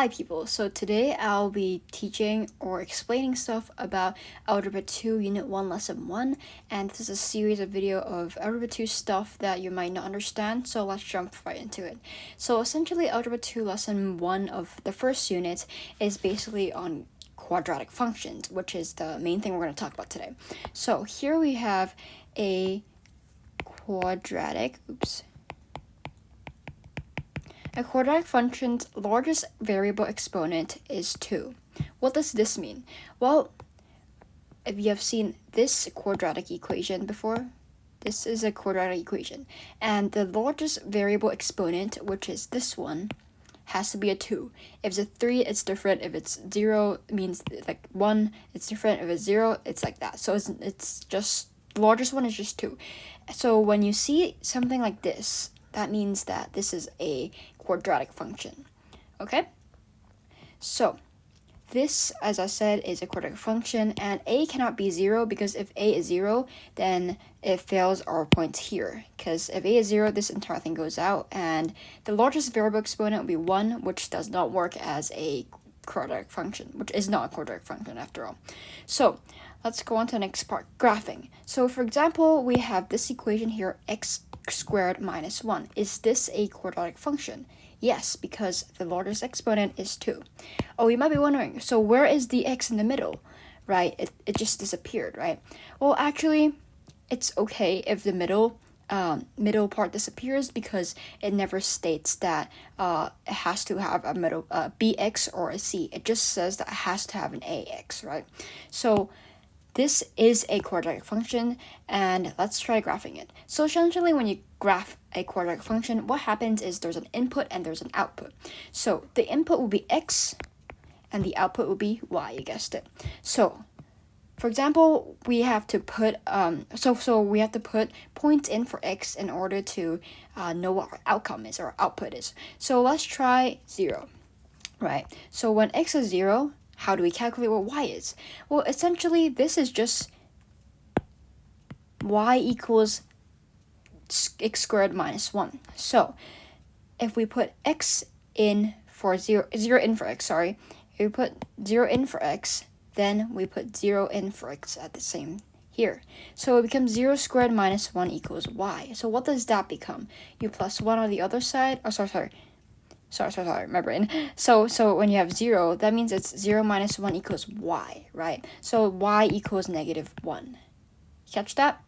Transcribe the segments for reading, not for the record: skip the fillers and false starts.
Hi people, so today I'll be teaching or explaining stuff about Algebra 2 Unit 1 Lesson 1, and this is a series of video of Algebra 2 stuff that you might not understand, so let's jump right into it. So essentially Algebra 2 Lesson 1 of the first unit is basically on quadratic functions, which is the main thing we're going to talk about today. So here we have a quadratic function's largest variable exponent is 2. What does this mean? Well, if you have seen this quadratic equation before, this is a quadratic equation, and the largest variable exponent, which is this one, has to be a 2. If it's a 3, it's different. If it's 0, it means like 1, it's different. If it's 0, it's like that. So it's just, the largest one is just 2. So when you see something like this, that means that this is a quadratic function, okay? So this, as I said, is a quadratic function, and a cannot be 0 because if a is 0, then it fails our point here. Because if a is 0, this entire thing goes out, and the largest variable exponent will be 1, which does not work as a quadratic function, which is not a quadratic function after all. So let's go on to the next part, graphing. So for example, we have this equation here, x squared minus 1. Is this a quadratic function? Yes, because the largest exponent is 2. Oh, you might be wondering, so where is the x in the middle, right? It just disappeared, right? Well, actually, it's okay if the middle part disappears because it never states that it has to have a middle bx or a c. It just says that it has to have an ax, right? So this is a quadratic function, and let's try graphing it. So essentially, when you graph a quadratic function, what happens is there's an input and there's an output. So the input will be x, and the output will be y, you guessed it. So, for example, we have to put we have to put points in for x in order to know what our outcome is, or output is. So let's try 0, right? So when x is 0, how do we calculate what y is? Well, essentially, this is just y equals x squared minus 1. So if we put x in for 0 in for x, if we put 0 in for x, then we put 0 in for x at the same here. So it becomes 0 squared minus 1 equals y. So what does that become? You plus 1 on the other side. Oh, sorry, my brain. So when you have 0, that means it's 0 minus 1 equals y, right? So y equals -1. Catch that?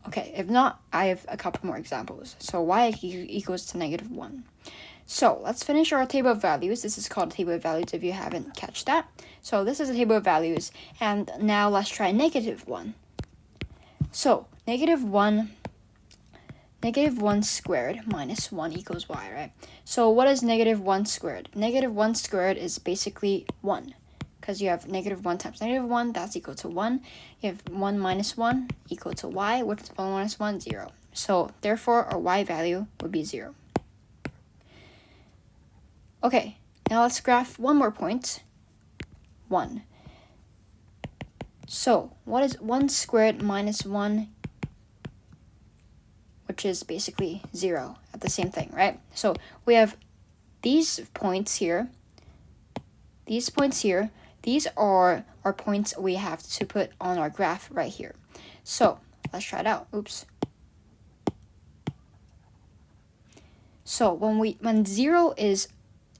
Okay, if not, I have a couple more examples. So y equals to -1. So let's finish our table of values. This is called a table of values if you haven't catch that. So this is a table of values, and now let's try -1. So -1 squared minus 1 equals y, right? So what is -1 squared? -1 squared is basically 1, because you have -1 times -1, that's equal to 1. You have 1 minus 1 equal to y, which is 1 minus 1, 0. So therefore, our y value would be 0. Okay, now let's graph one more point, 1. So what is 1 squared minus 1, which is basically 0 at the same thing, right? So we have these points here. These are our points we have to put on our graph right here. So let's try it out. Oops. So when 0 is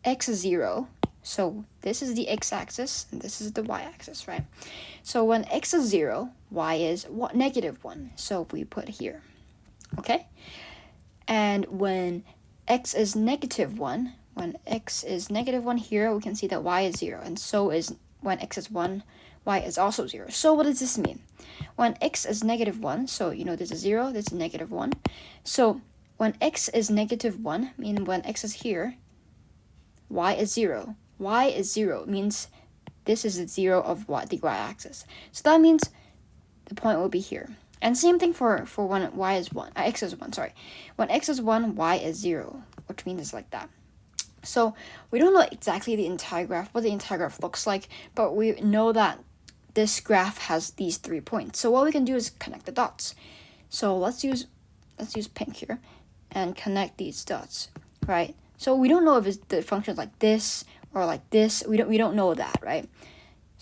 x is 0, so this is the x-axis and this is the y-axis, right? So when x is 0, y is -1. So we put here. Okay, and when x is -1, here, we can see that y is 0, and so is when x is 1, y is also 0. So what does this mean? When x is -1, so you know this is 0, this is -1. So when x is -1, meaning when x is here, y is 0. Y is 0 means this is the 0 of the y-axis. So that means the point will be here. And same thing for when y is 1, x is 1, When x is 1, y is 0, which means it's like that. So we don't know exactly what the entire graph looks like, but we know that this graph has these 3 points. So what we can do is connect the dots. So let's use pink here and connect these dots, right? So we don't know if the function is like this or like this. We don't know that, right?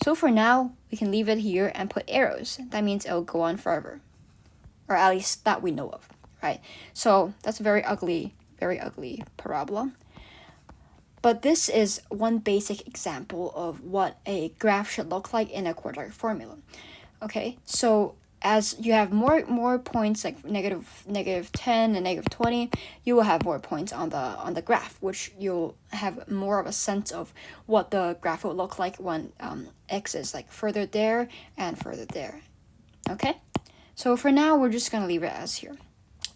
So for now, we can leave it here and put arrows. That means it'll go on forever, or at least that we know of, right? So that's a very ugly parabola. But this is one basic example of what a graph should look like in a quadratic formula. Okay, so as you have more points, like negative 10 and negative 20, you will have more points on the graph, which you'll have more of a sense of what the graph will look like when x is like further there and further there. Okay, so for now we're just gonna leave it as here.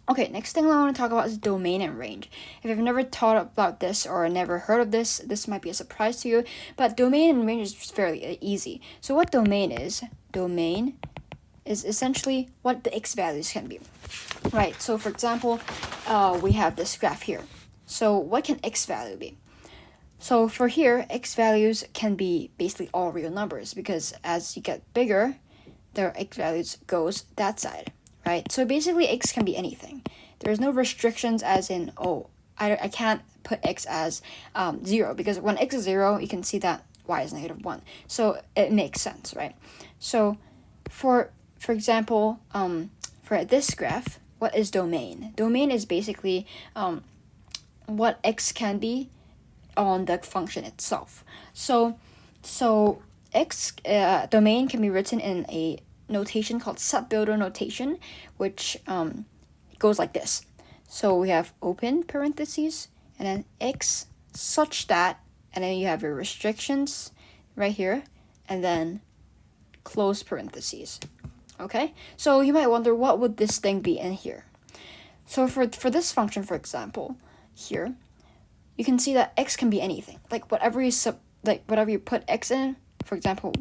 Okay, next thing I want to talk about is domain and range. If you've never thought about this or never heard of this, this might be a surprise to you, but domain and range is fairly easy. So what domain is essentially what the x values can be, right? So for example, we have this graph here. So what can x value be? So for here, x values can be basically all real numbers, because as you get bigger, their x values goes that side, right? So basically x can be anything. There's no restrictions as in, oh, I can't put x as 0, because when x is 0, you can see that y is negative 1. So it makes sense, right? So for example, for this graph, what is domain? Domain is basically what x can be on the function itself. So x domain can be written in a notation called subbuilder notation, which goes like this. So we have open parentheses and then x such that, and then you have your restrictions right here, and then close parentheses. Okay, so you might wonder, what would this thing be in here? So for this function, for example, here you can see that x can be anything, like whatever you put x in. For example,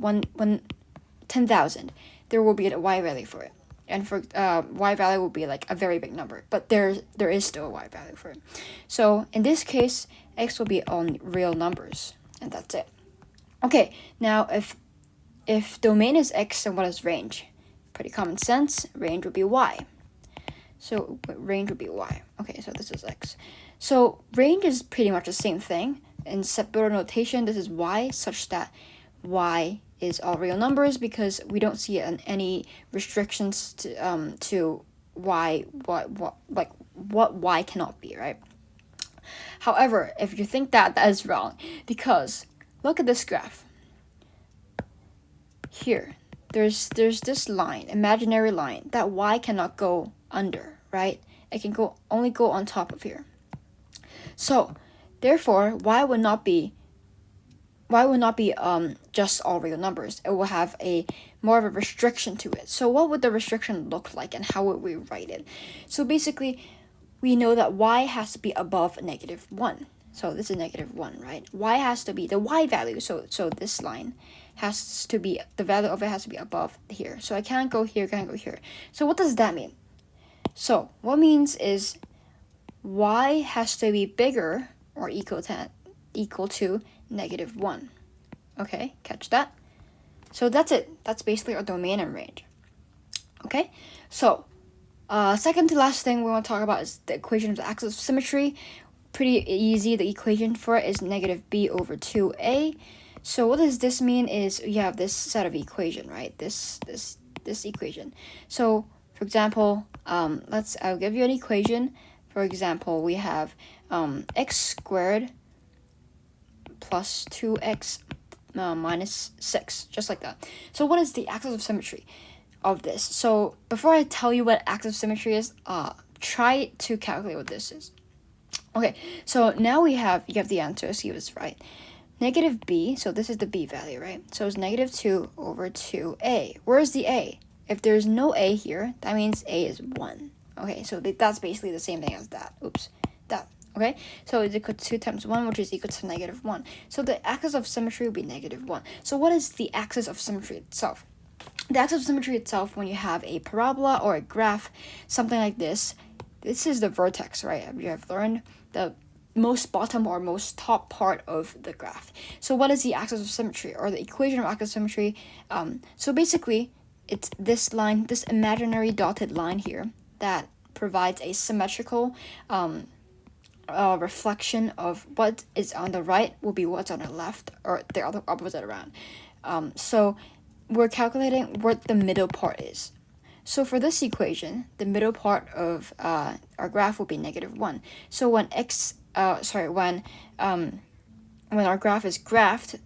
10,000, there will be a y value for it, and for y value will be like a very big number, but there is still a y value for it. So in this case, x will be on real numbers, and that's it. Okay, now if domain is x, then what is range? Pretty common sense. Range would be y. So range would be y. Okay, so this is x. So range is pretty much the same thing. In subbuilder notation, this is y such that y is all real numbers, because we don't see any restrictions to y, what y cannot be, right? However, if you think that is wrong, because look at this graph. Here, there's this line, imaginary line, that y cannot go under, right? It can only go on top of here. So therefore, y would not be just all real numbers. It will have more of a restriction to it. So what would the restriction look like, and how would we write it? So basically, we know that y has to be above negative 1. So this is negative 1, right? Y has to be the y value. So this line has to be, the value of it has to be above here. So I can't go here, can't go here. So what does that mean? So what means is y has to be bigger or equal to negative 1. Okay, catch that? So that's it. That's basically our domain and range. Okay, so second to last thing we want to talk about is the equation of the axis of symmetry. Pretty easy. The equation for it is negative b over 2a. So what does this mean is you have this set of equation, right? This equation. So for example, I'll give you an equation. For example, we have x squared plus 2x minus 6, just like that. So what is the axis of symmetry of this? So before I tell you what axis of symmetry is, try to calculate what this is. Okay, so now you have the answer. See if it's right. Negative b, so this is the b value, right? So it's negative 2 over 2a. Where's the a? If there's no a here, that means a is 1. Okay, so that's basically the same thing as that. Oops, that. Okay, so it's equal to 2 times 1, which is equal to negative 1. So the axis of symmetry will be negative 1. So what is the axis of symmetry itself? The axis of symmetry itself, when you have a parabola or a graph, something like this is the vertex, right? You have learned the most bottom or most top part of the graph. So what is the axis of symmetry, or the equation of axis of symmetry? So basically, it's this line, this imaginary dotted line here, that provides a symmetrical reflection of what is on the right will be what's on the left, or the other opposite around. So we're calculating what the middle part is. So for this equation, the middle part of our graph will be -1. So when when our graph is graphed,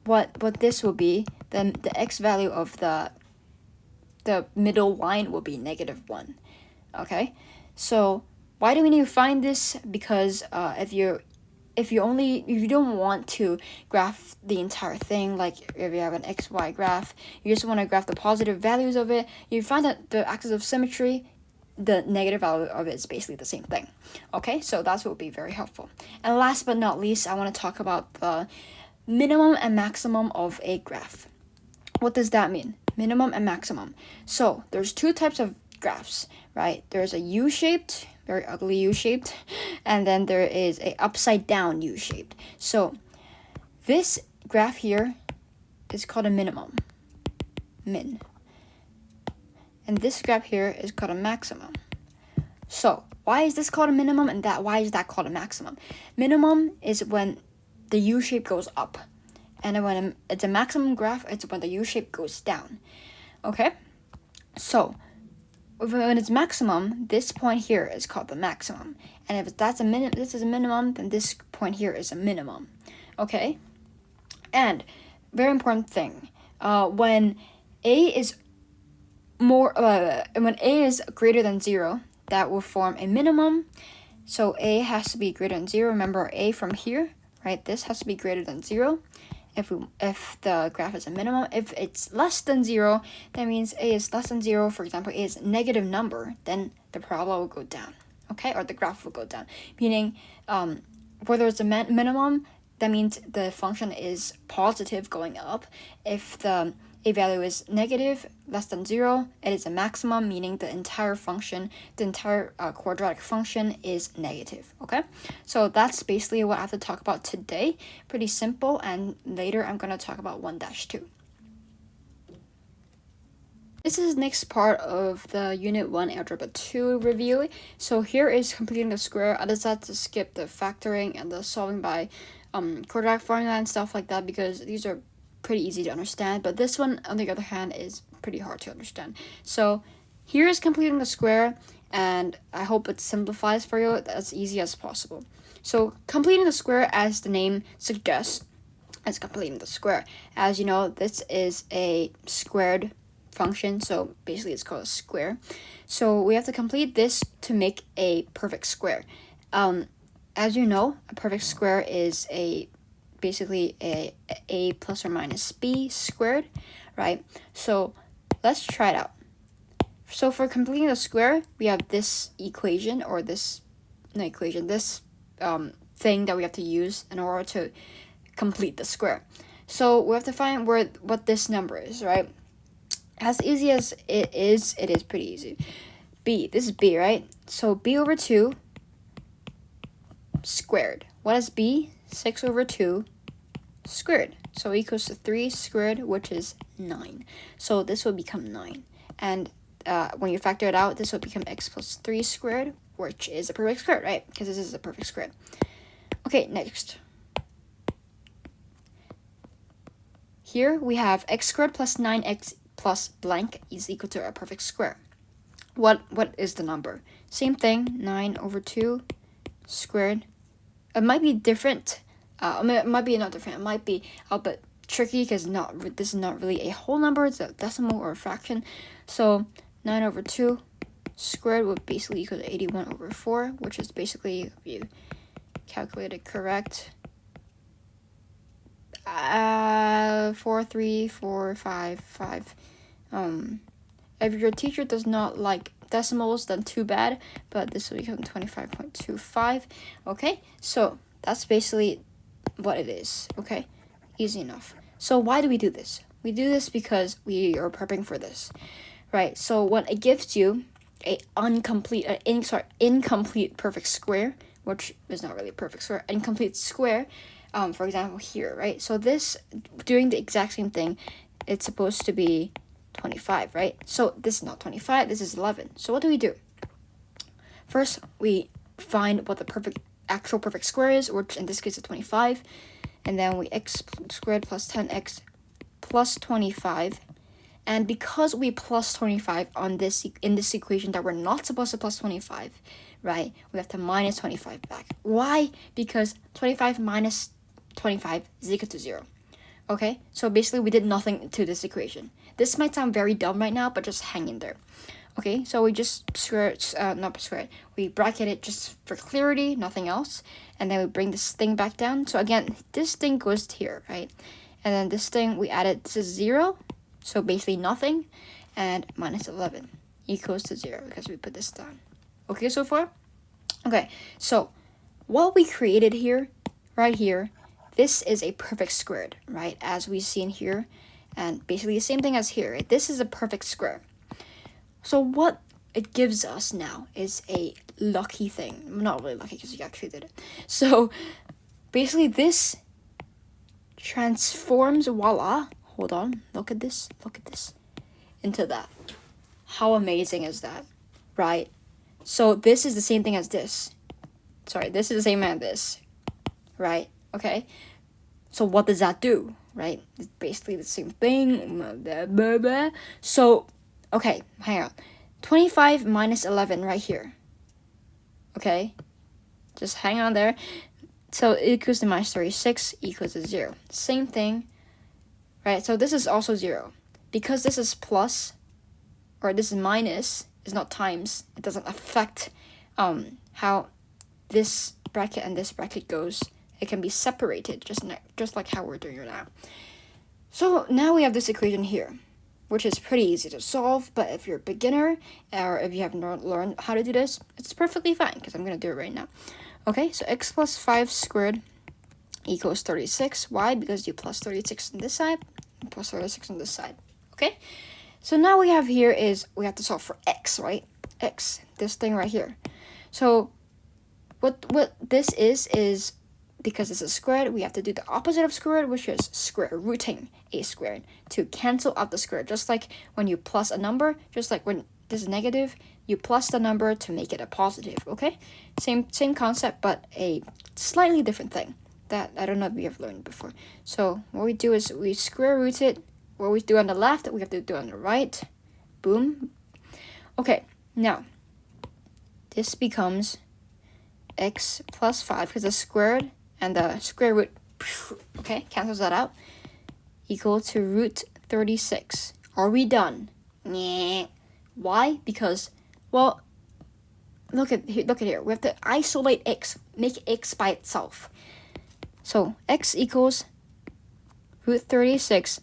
what this will be, then the x value of the middle line will be -1. Okay, so why do we need to find this? Because if you don't want to graph the entire thing, like if you have an XY graph, you just want to graph the positive values of it, you find that the axis of symmetry, the negative value of it is basically the same thing. Okay, so that's what would be very helpful. And last but not least, I want to talk about the minimum and maximum of a graph. What does that mean? Minimum and maximum. So there's two types of graphs, right? There's a U-shaped, very ugly U-shaped, and then there is a upside down U-shaped. So this graph here is called a minimum, min. And this graph here is called a maximum. So why is this called a minimum, and why is that called a maximum? Minimum is when the U-shape goes up, and then when it's a maximum graph, it's when the U-shape goes down. Okay, so when it's maximum, this point here is called the maximum, and if that's this is a minimum, then this point here is a minimum. Okay, and very important thing, when a is greater than 0, that will form a minimum. So a has to be greater than 0. Remember, a from here, right? This has to be greater than 0. If the graph is a minimum. If it's less than 0, that means a is less than 0. For example, a is a negative number, then the parabola will go down, okay, or the graph will go down. Meaning, whether it's a minimum, that means the function is positive going up. If the a value is negative, less than 0, it is a maximum, meaning the entire function, the entire quadratic function is negative, okay? So that's basically what I have to talk about today. Pretty simple, and later I'm going to talk about 1-2. This is the next part of the Unit 1 Algebra 2 review. So here is completing the square. I decided to skip the factoring and the solving by quadratic formula and stuff like that, because these are pretty easy to understand, but this one, on the other hand, is pretty hard to understand. So here is completing the square, and I hope it simplifies for you as easy as possible. So completing the square, as the name suggests, is completing the square. As you know, this is a squared function, so basically it's called a square. So we have to complete this to make a perfect square. As you know, a perfect square is basically a plus or minus b squared, right? So let's try it out. So for completing the square, we have this equation, or this thing that we have to use in order to complete the square. So we have to find what this number is, right? As easy as it is pretty easy. B, this is b, right? So b over 2 squared. What is b? 6 over 2 squared. So equals to 3 squared, which is 9. So this will become 9. And when you factor it out, this will become x plus 3 squared, which is a perfect square, right? Because this is a perfect square. Okay, next. Here we have x squared plus 9x plus blank is equal to a perfect square. What is the number? Same thing, 9 over 2 squared. It might be different. It might be not different. It might be a bit tricky, because this is not really a whole number. It's a decimal or a fraction. So 9 over 2 squared would basically equal to 81 over 4, which is basically, if you calculate it correct, 4, 3, 4, 5, 5. If your teacher does not like decimals, then too bad, but this will become 25.25. Okay, so that's basically what it is. Okay, easy enough. So why do we do this? We do this because we are prepping for this, right? So when it gives you a incomplete perfect square, which is not really a perfect square, incomplete square, for example here, right? So this, doing the exact same thing, it's supposed to be 25, right? So this is not 25, this is 11. So what do? First, we find what the perfect actual perfect square is, which in this case is 25. And then we x squared plus 10x plus 25. And because we plus 25 on this in this equation that we're not supposed to plus 25, right? We have to minus 25 back. Why? Because 25 minus 25 is equal to 0. Okay? So basically we did nothing to this equation. This might sound very dumb right now, but just hang in there. Okay? So we just we bracket it just for clarity, nothing else. And then we bring this thing back down. So again, this thing goes here, right? And then this thing we added, this is 0. So basically nothing, and minus 11 equals to 0 because we put this down. Okay, so far? Okay, so what we created here, right here, this is a perfect squared, right? As we see in here, and basically the same thing as here, right? This is a perfect square. So what it gives us now is a lucky thing. Not really lucky because you actually did it. So basically this transforms, voila. Hold on, look at this, into that. How amazing is that, right? So this is the same thing as this. Sorry, this is the same as this, right? Okay, so what does that do, right? It's basically the same thing, blah, blah, blah. So, okay, hang on. 25 minus 11 right here, okay? Just hang on there. So it equals to minus 36 equals to 0. Same thing. Right, so this is also 0. Because this is plus, or this is minus, is not times, it doesn't affect how this bracket and this bracket goes. It can be separated, just like how we're doing it now. So now we have this equation here, which is pretty easy to solve, but if you're a beginner, or if you have not learned how to do this, it's perfectly fine, because I'm going to do it right now. Okay, so x plus 5 squared equals 36. Why? Because you plus 36 on this side, and plus 36 on this side. Okay? So now we have here is, we have to solve for x, right? X, this thing right here. So what this is because this is squared, we have to do the opposite of squared, which is square rooting a squared to cancel out the square. Just like when you plus a number, just like when this is negative, you plus the number to make it a positive, okay? Same concept, but a slightly different thing that I don't know if we have learned before. So what we do is we square root it. What we do on the left, we have to do on the right. Boom. Okay, now this becomes x plus 5 because the squared and the square root, okay, cancels that out, equal to root 36. Are we done? Nah. Why? Because, well, look at here. We have to isolate x, make x by itself. So x equals root 36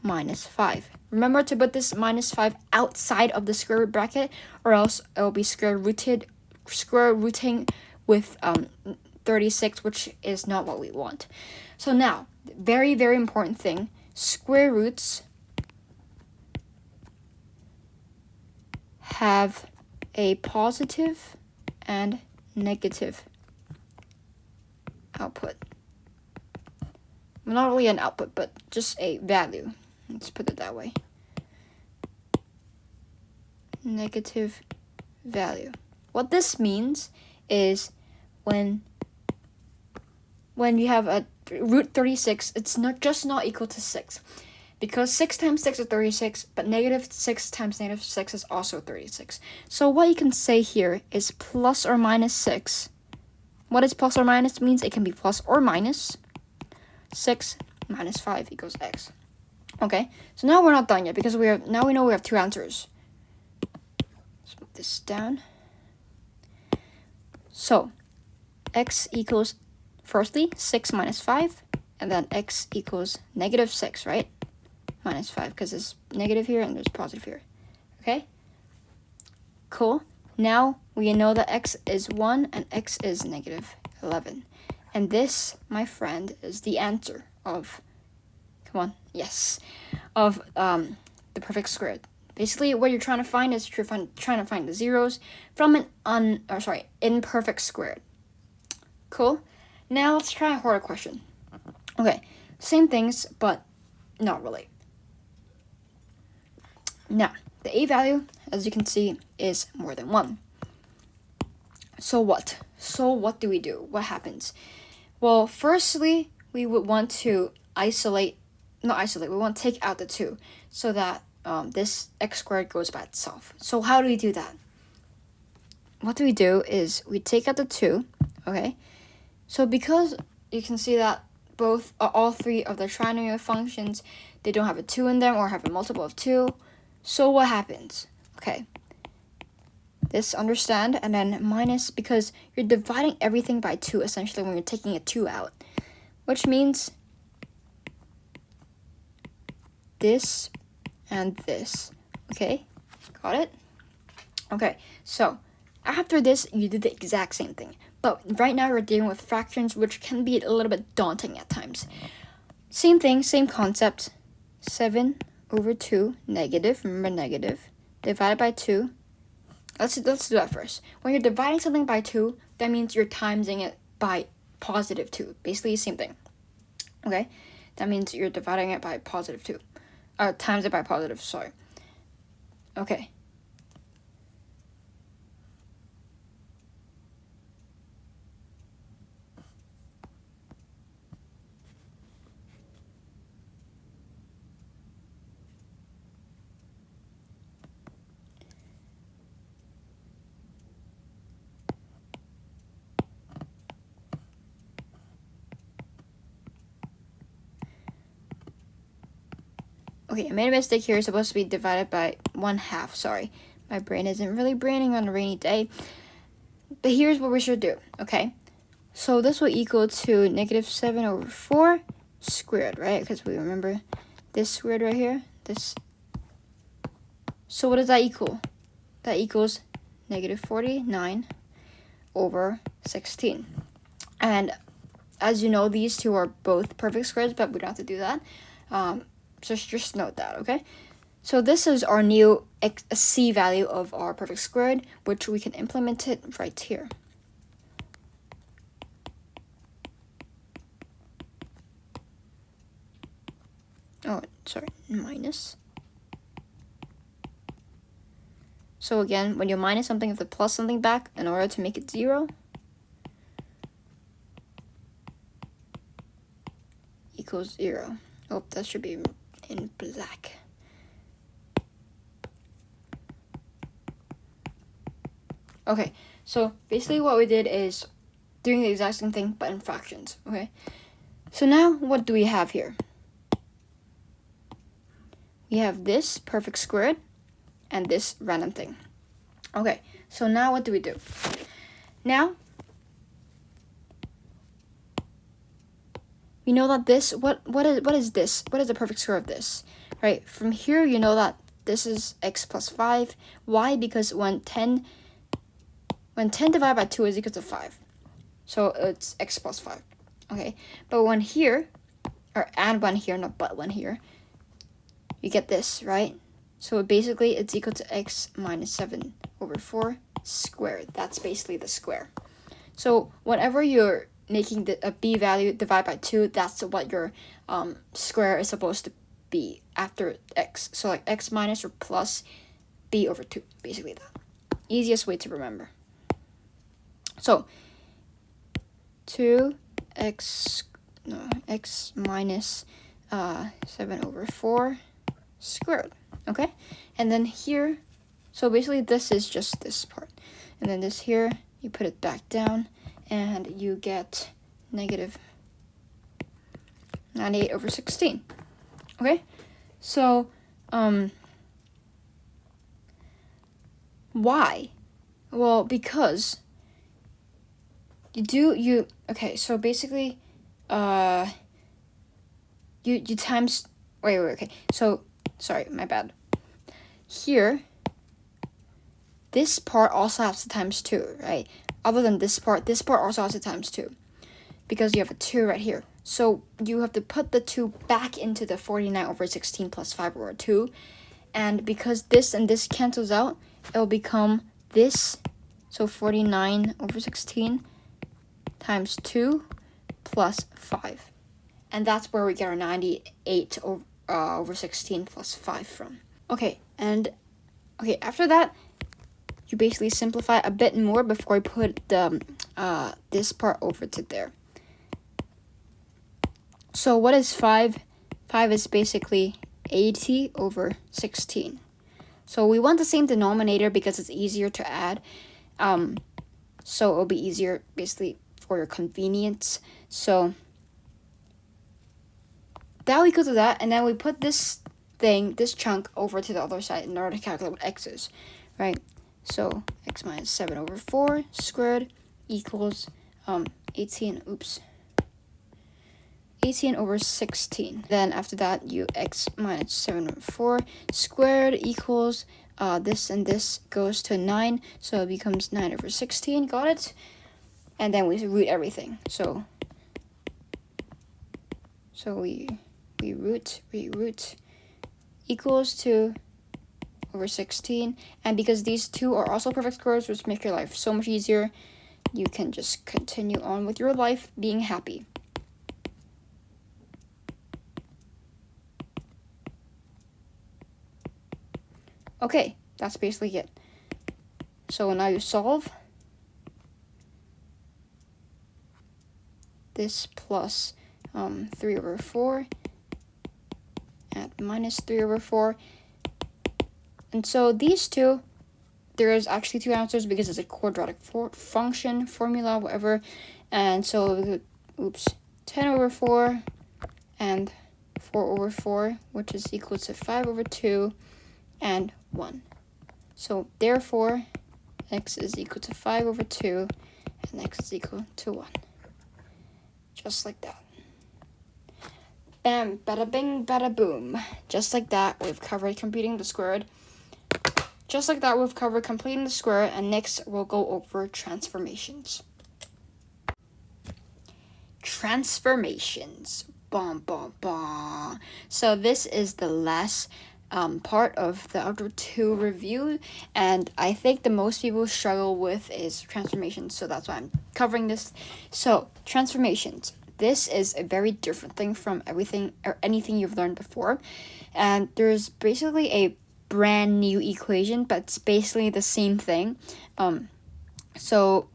minus 5. Remember to put this minus 5 outside of the square root bracket, or else it will be square rooting with 36, which is not what we want. So now, very, very important thing, square roots have a positive and negative output. Well, not really an output, but just a value. Let's put it that way. Negative value. What this means is when you have a root 36, it's not equal to 6. Because 6 times 6 is 36, but negative 6 times negative 6 is also 36. So what you can say here is plus or minus 6. What is plus or minus? Means it can be plus or minus 6 minus 5 equals x. Okay, so now we're not done yet because we know we have two answers. Let's move this down. So x equals, firstly, 6 minus 5, and then x equals negative 6, right? Minus 5, because there's negative here and there's positive here. Okay? Cool. Now we know that x is 1 and x is negative 11. And this, my friend, is the answer of, come on, yes, of the perfect square. Basically, what you're trying to find is trying to find the zeros from an imperfect squared. Cool. Now let's try a harder question. Okay, same things, but not really. Now, the a value, as you can see, is more than 1. So what? So what do? What happens? Well, firstly, we would want to we want to take out the 2 so that this x squared goes by itself. So how do we do that? What we do is we take out the 2, okay? So because you can see that all 3 of the trinomial functions, they don't have a 2 in them or have a multiple of 2. So what happens? Okay, this understand, and then minus, because you're dividing everything by 2 essentially when you're taking a 2 out, which means this and this. Okay, got it? Okay, so after this, you did the exact same thing. But right now, we're dealing with fractions, which can be a little bit daunting at times. Same thing, same concept. 7/2 negative, remember negative, divided by 2. Let's do that first. When you're dividing something by 2, that means you're timesing it by positive 2. Basically, same thing. Okay? That means you're dividing it by positive 2. Times it by positive, sorry. Okay. Okay, I made a mistake here. It's supposed to be divided by 1/2. Sorry. My brain isn't really braining on a rainy day. But here's what we should do, okay? So this will equal to -7/4 squared, right? Because we remember this squared right here. This. So what does that equal? That equals -49/16. And as you know, these two are both perfect squares, but we don't have to do that. So just note that, okay? So this is our new C value of our perfect squared, which we can implement it right here. Oh, sorry, minus. So again, when you minus something, you have to plus something back in order to make it 0. Equals 0. Oh, that should be in black. Okay, so basically what we did is doing the exact same thing, but in fractions, okay? So now, what do we have here? We have this perfect squared and this random thing. Okay, so now what do we do? Now, we know that this, what is this? What is the perfect square of this? Right, from here, you know that this is x plus 5. Why? Because when 10 divided by 2 is equal to 5. So it's x plus 5. Okay, but when here, and when here, not but when here, you get this, right? So basically, it's equal to x minus 7/4 squared. That's basically the square. So whenever you're making a b value divide by 2, that's what your square is supposed to be after x. So like x minus or plus b/2, basically that. Easiest way to remember. So x minus 7/4 squared, okay? And then here, so basically this is just this part. And then this here, you put it back down, and you get -98/16, okay? So, why? Well, because okay, so basically, you times, wait, okay, so, sorry, my bad. Here, this part also has to times 2, right? Other than this part also has to times 2, because you have a 2 right here. So you have to put the 2 back into the 49/16 plus 5/2, and because this and this cancels out, it'll become this, so 49/16 times 2 plus 5. And that's where we get our 98/16 plus 5 from. Okay, after that, you basically simplify a bit more before you put the this part over to there. So what is 5? 5 is basically 80 over 16. So we want the same denominator because it's easier to add. So it'll be easier basically for your convenience. So that will equal to that, and then we put this chunk over to the other side in order to calculate what x is, right? So x minus 7 over 4 squared equals 18 over 16. Then after that, you x minus 7 over 4 squared equals this and this goes to 9, so it becomes 9 over 16. Got it? And then we root everything. So we root equals 2 over 16. And because these two are also perfect squares, which make your life so much easier, you can just continue on with your life being happy. Okay, that's basically it. So now you solve this plus 3 over 4 at minus 3 over 4. And so these two, there is actually two answers because it's a quadratic function, formula, whatever. And so, 10 over 4 and 4 over 4, which is equal to 5 over 2 and 1. So therefore, x is equal to 5 over 2 and x is equal to 1. Just like that. Bam, bada bing, bada boom. Just like that, we've covered completing the squared. Just like that, we've covered completing the square, and next we'll go over transformations. Transformations. Bom, bom, bom. So this is the last part of the Algebra 2 review, and I think the most people struggle with is transformations, so that's why I'm covering this. So, transformations. This is a very different thing from everything or anything you've learned before, and there's basically a brand new equation, but it's basically the same thing. So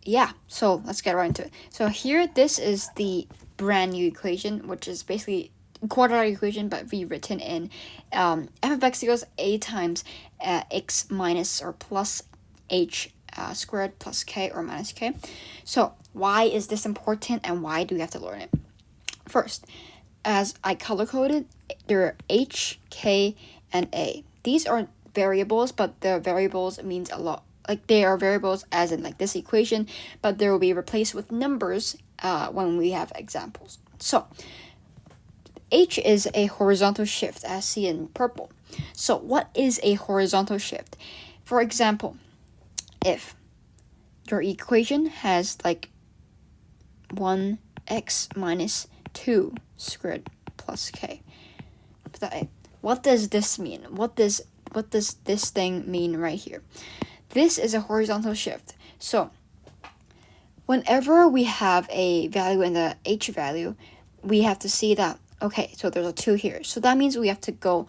let's get right into it. So here, this is the brand new equation, which is basically quadratic equation, but rewritten in f of x equals a times x minus or plus h squared plus k or minus k. So why is this important and why do we have to learn it? First, as I color coded, there are h, k, and a. These are variables, but the variables means a lot. Like, they are variables as in like this equation, but they will be replaced with numbers when we have examples. So h is a horizontal shift, as seen in purple. So what is a horizontal shift? For example, if your equation has like 1x minus 2 squared plus k. What does this mean? What does this thing mean right here? This is a horizontal shift. So whenever we have a value in the h value, we have to see that, okay, so there's a 2 here. So that means we have to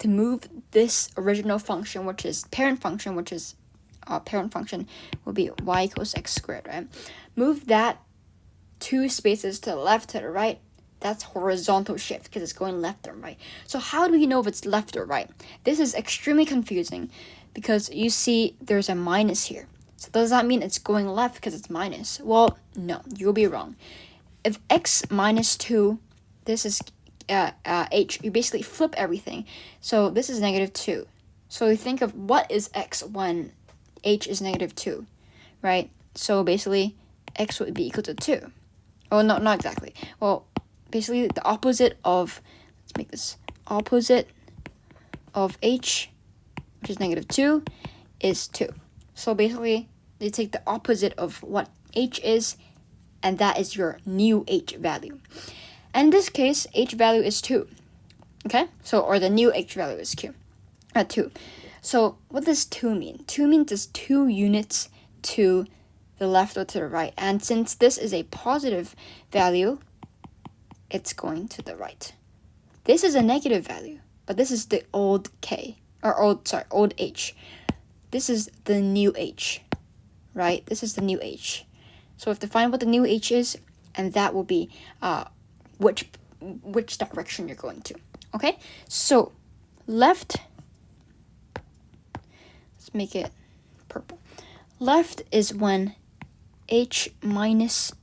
move this original function, which is parent function, will be y equals x squared, right? Move that 2 spaces to the left, to the right. That's horizontal shift because it's going left or right. So how do we know if it's left or right? This is extremely confusing because you see there's a minus here. So does that mean it's going left because it's minus? Well, no, you'll be wrong. If x minus 2, this is h, you basically flip everything. So this is negative 2. So you think of what is x when h is negative 2, right? So basically, x would be equal to 2. Oh, no, not exactly. Well, basically the opposite of, let's make this opposite of h, which is negative 2, is 2. So basically, you take the opposite of what h is, and that is your new h value. And in this case, h value is 2. Okay? So, or the new h value is 2. So, what does 2 mean? 2 means it's 2 units to the left or to the right. And since this is a positive value, it's going to the right. This is a negative value, but this is the old k, or old h. This is the new h, right? This is the new h. So we have to find what the new h is, and that will be which direction you're going to. Okay, so left, let's make it purple. Left is when h minus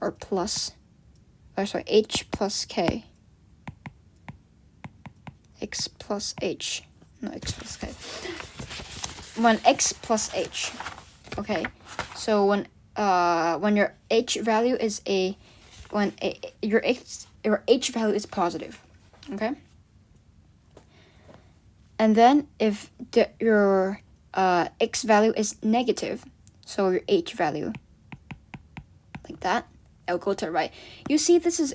or plus, or sorry, h plus k, x plus h, no, x plus k, when x plus h. Okay, so when your h value is your h value is positive. Okay, and then if your x value is negative, so your h value like that, it'll go to the right. You see, this is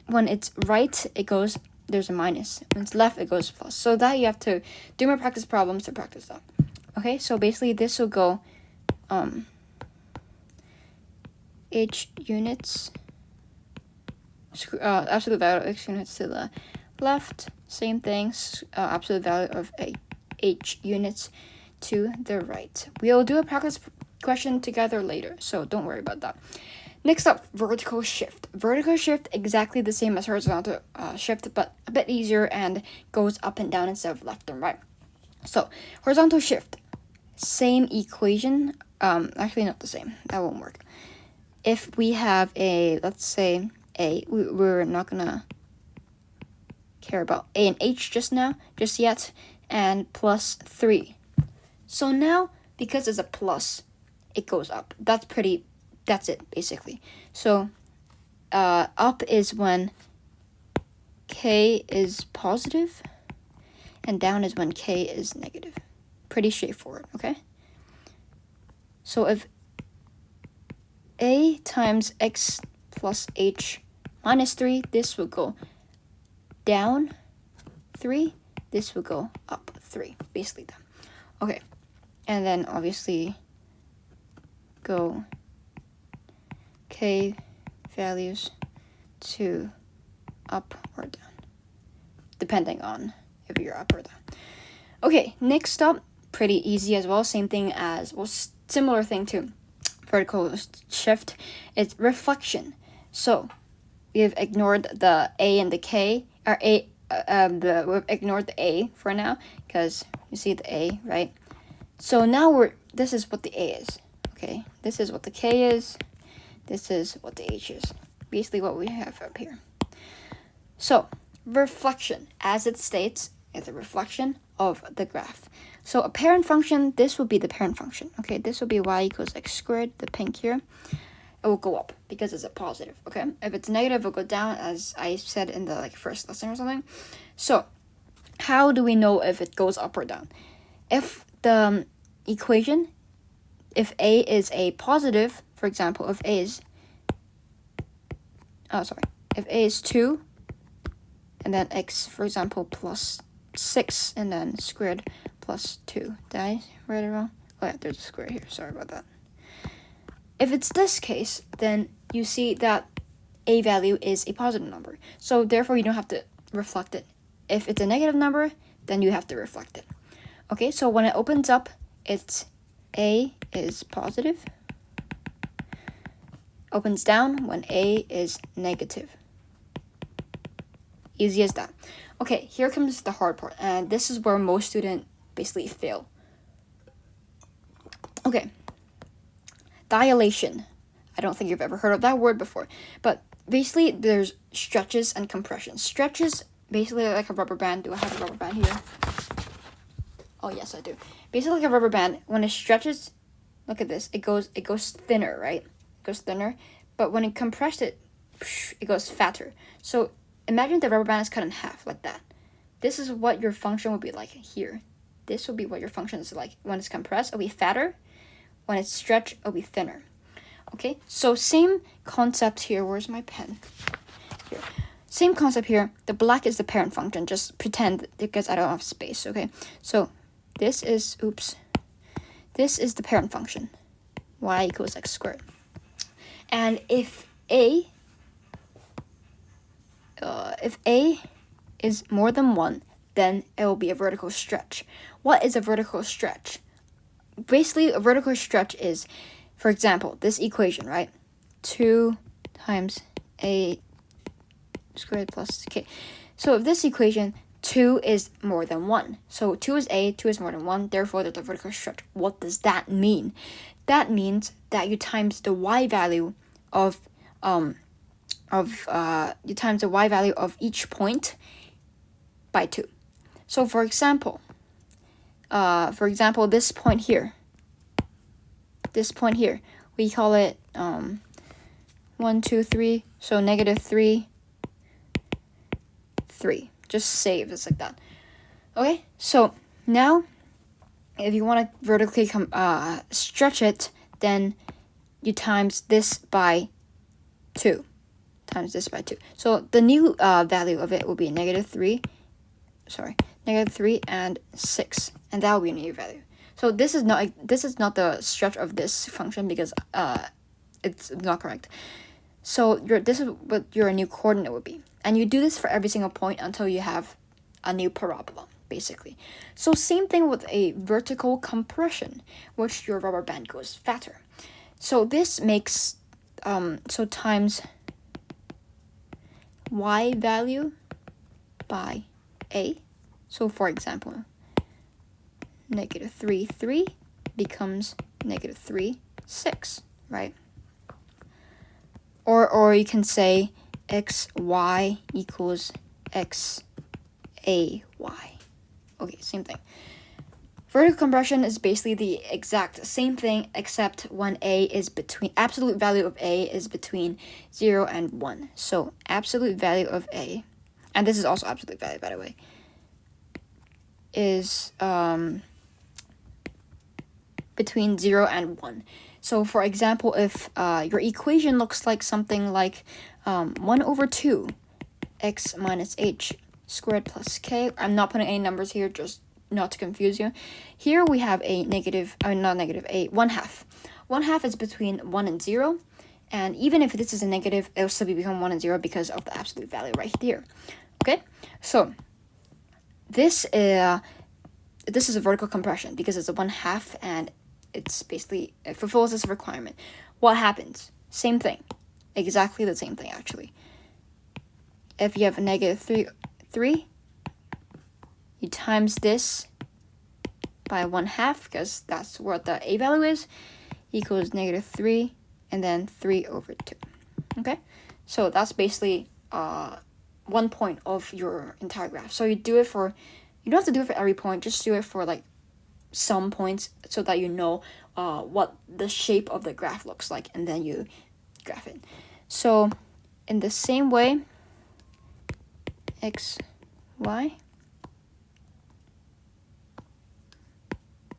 when it's right, it goes, there's a minus. When it's left, it goes plus. So that you have to do more practice problems to practice that. Okay, so basically this will go h units, absolute value of x units to the left, same things, absolute value of h units to the right. We'll do a practice question together later, so don't worry about that. Next up, vertical shift. Vertical shift, exactly the same as horizontal shift, but a bit easier and goes up and down instead of left and right. So horizontal shift, same equation, actually not the same, that won't work. If we have let's say we're not gonna care about a and h just yet, and plus 3. So now, because it's a plus, it goes up. That's it, basically. So up is when k is positive, and down is when k is negative. Pretty straightforward, okay? So if a times x plus h minus 3, this will go down 3, this will go up 3, basically that. Okay, and then obviously go k values to up or down, depending on if you're up or down. Okay, next up, pretty easy as well, same thing as, well, similar thing to vertical shift, it's reflection. So we have ignored the a and the k, or we've ignored the a for now, because you see the a, right? So now this is what the a is, okay? This is what the k is, this is what the h is, basically what we have up here. So reflection, as it states, is a reflection of the graph. So a parent function, this will be the parent function, okay? This will be y equals x squared, the pink here. It will go up because it's a positive, okay? If it's negative, it will go down, as I said in the first lesson or something. So how do we know if it goes up or down? If the equation, if a is a positive, for example, if a is 2, and then x, for example, plus 6, and then squared plus 2. Did I write it wrong? Oh yeah, there's a square here. Sorry about that. If it's this case, then you see that a value is a positive number. So therefore, you don't have to reflect it. If it's a negative number, then you have to reflect it. Okay, so when it opens up, it's a is positive. Opens down when a is negative. Easy as that. Okay, here comes the hard part, and this is where most students basically fail. Okay, dilation. I don't think you've ever heard of that word before, but basically there's stretches and compressions. Stretches, basically like a rubber band. Do I have a rubber band here? Oh yes, I do. Basically like a rubber band, when it stretches, look at this, it goes thinner, right? It goes thinner, but when it compressed it goes fatter. So imagine the rubber band is cut in half like that. This is what your function will be like here. This will be what your function is like. When it's compressed, it'll be fatter. When it's stretched, it'll be thinner. Okay, so same concept here. Where's my pen? Here. Same concept here. The black is the parent function. Just pretend, because I don't have space, okay? So this is the parent function. Y equals x squared. And if a is more than 1, then it will be a vertical stretch. What is a vertical stretch? Basically, a vertical stretch is for example, this equation, right? 2 times a squared plus k. So if this equation, 2 is more than 1. So 2 is a, 2 is more than 1, therefore there's a vertical stretch. What does that mean? That means that you times the y value of each point by 2. So for example, this point here, we call it 1, 2, 3. So -3, 3. Just save this like that. Okay, so now if you want to vertically stretch it, then you times this by 2. So the new value of it will be -3 and 6, and that will be a new value. So this is not the stretch of this function because it's not correct. So this is what your new coordinate would be, and you do this for every single point until you have a new parabola, basically. So same thing with a vertical compression, which your rubber band goes fatter. So this makes so times y value by a. So for example, -3, 3 becomes -3, 6, right? Or you can say xy equals xay. Okay, same thing. Vertical compression is basically the exact same thing, except when absolute value of a is between 0 and 1. So absolute value of a, and this is also absolute value, by the way, is between 0 and 1. So for example, if your equation looks like something like 1/2 x minus h squared plus k. I'm not putting any numbers here, just not to confuse you. Here we have a 1/2. 1/2 is between 1 and 0. And even if this is a negative, it'll still become 1 and 0 because of the absolute value right here. Okay? So this is a vertical compression because it's a 1/2 and it fulfills this requirement. What happens? Same thing. Exactly the same thing, actually. If you have a -3, you times this by 1/2 because that's what the a value is, equals -3 and then 3/2. Okay? So that's basically 1 point of your entire graph. So you don't have to do it for every point, just do it for like some points so that you know what the shape of the graph looks like, and then you graph it. So in the same way, xy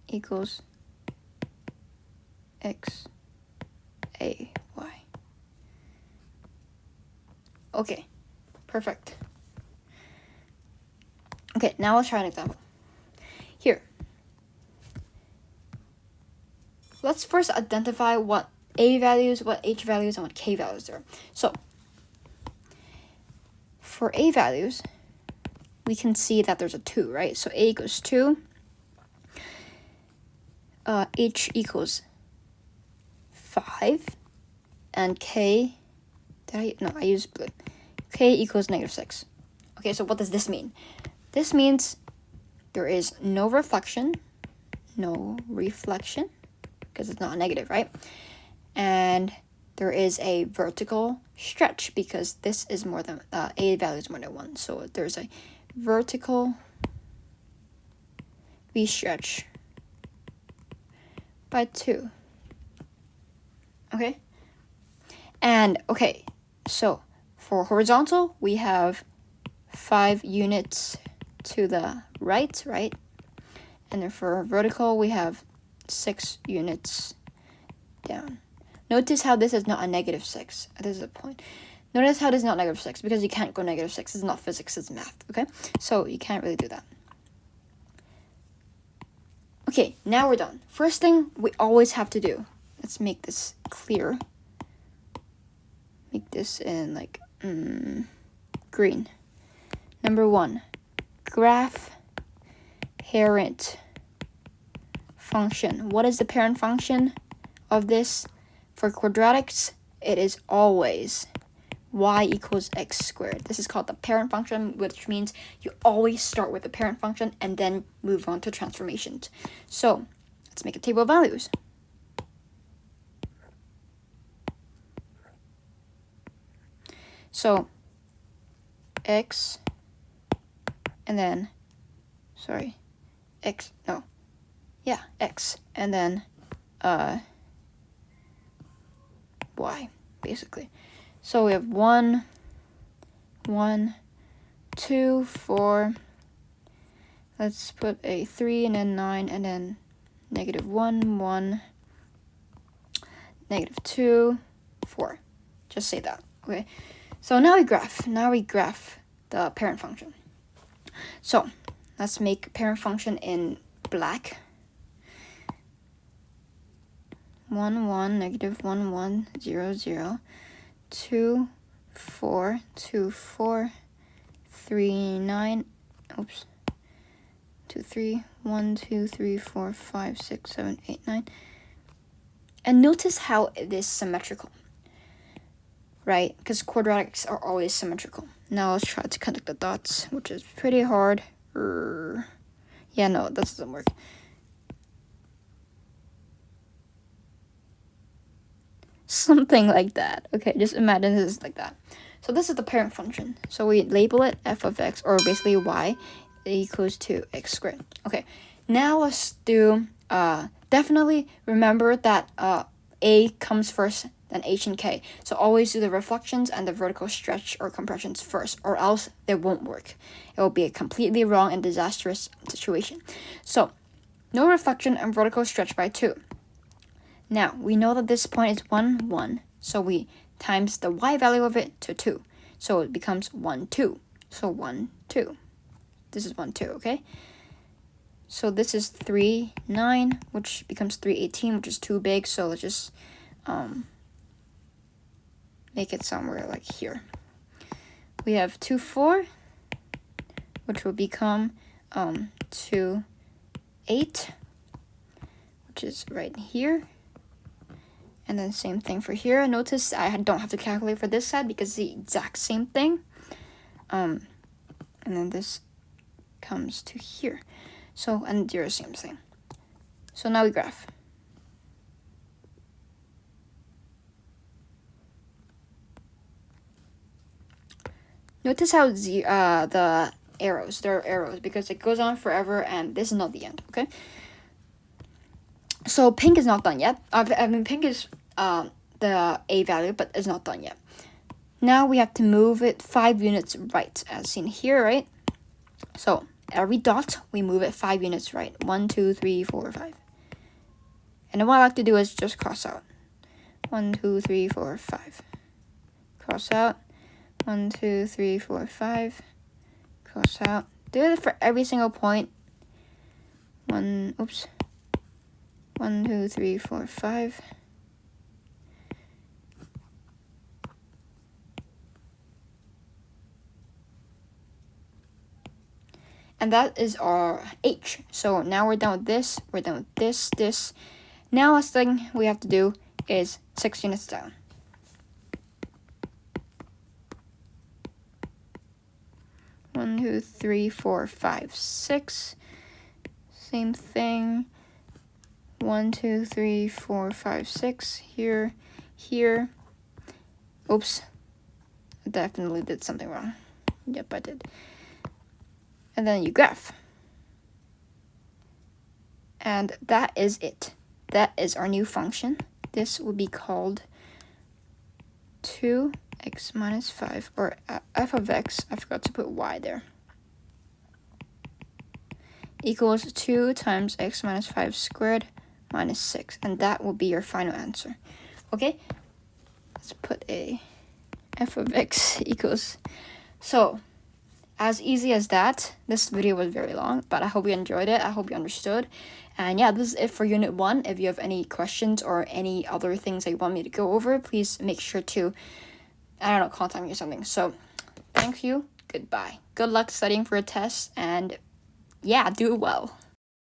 equals xay. Okay, perfect. Okay, now let's try an example. Here, let's first identify what a values, what h values, and what k values are. So for a values, we can see that there's a 2, right? So a equals 2, h equals 5, and k, I used blue. K equals -6. Okay, so what does this mean? This means there is no reflection, because it's not a negative, right? And there is a vertical stretch because this is more than, a value is more than 1. So there's a vertical V stretch by 2. Okay? And, okay, so for horizontal, we have 5 units to the right? And then for vertical, we have 6 units down. Notice how this is not a -6. This is a point. Notice how this is not -6 because you can't go -6. It's not physics, it's math, okay? So you can't really do that. Okay, now we're done. First thing we always have to do, let's make this clear. Make this in like green. Number 1, graph parent function. What is the parent function of this, for quadratics, it is always y equals x squared. This is called the parent function, which means you always start with the parent function and then move on to transformations. So let's make a table of values. So x, and then, x, and then y, basically. So we have 1, 2, 4. Let's put a 3 and then 9 and then -1, 1, -2, 4. Just say that, okay? So now we graph the parent function. So let's make parent function in black. 1, 1, -1, 1, 0, 0, 2, 4, 2, 4, 3, 9, 2, 3, 1, 2, 3, 4, 5, 6, 7, 8, 9. And notice how it is symmetrical, right? Because quadratics are always symmetrical. Now let's try to connect the dots, which is pretty hard. Yeah, no, that doesn't work. Something like that. Okay, just imagine this is like that. So this is the parent function. So we label it f of x, or basically y equals to x squared. Okay, now let's do, definitely remember that a comes first, then h and k. So always do the reflections and the vertical stretch or compressions first, or else they won't work. It will be a completely wrong and disastrous situation. So no reflection and vertical stretch by 2. Now, we know that this point is 1, 1, so we times the y value of it to 2. So it becomes 1, 2. So 1, 2. This is 1, 2, okay? So this is 3, 9, which becomes 3, 18, which is too big, so let's just make it somewhere like here. We have 2, 4, which will become 2, 8, which is right here. And then same thing for here. Notice I don't have to calculate for this side because it's the exact same thing. And then this comes to here. So, and 0, same thing. So now we graph. Notice how the arrows, there are arrows because it goes on forever and this is not the end, okay? So pink is not done yet. I mean, pink is the a value, but it's not done yet. Now we have to move it 5 units right, as seen here, right? So every dot, we move it 5 units right. 1, 2, 3, 4, 5. And then what I like to do is just cross out. 1, 2, 3, 4, 5. Cross out. 1, 2, 3, 4, 5. Cross out. Do it for every single point. 1, 2, 3, 4, 5. And that is our H. So now we're done with this. We're done with this, this. Now last thing we have to do is 6 units down. One, 2, 3, 4, 5, 6. Same thing. 1, 2, 3, 4, 5, 6. Here, here. Oops. I definitely did something wrong. Yep, I did. And then you graph. And that is it. That is our new function. This will be called 2x minus 5, or f of x, I forgot to put y there, equals 2 times x minus 5 squared minus 6. And that will be your final answer. Okay? Let's put a f of x equals. So, as easy as that. This video was very long, but I hope you enjoyed it. I hope you understood. And yeah, this is it for Unit 1. If you have any questions or any other things that you want me to go over, please make sure to, contact me or something. So, thank you. Goodbye. Good luck studying for a test, and yeah, do well.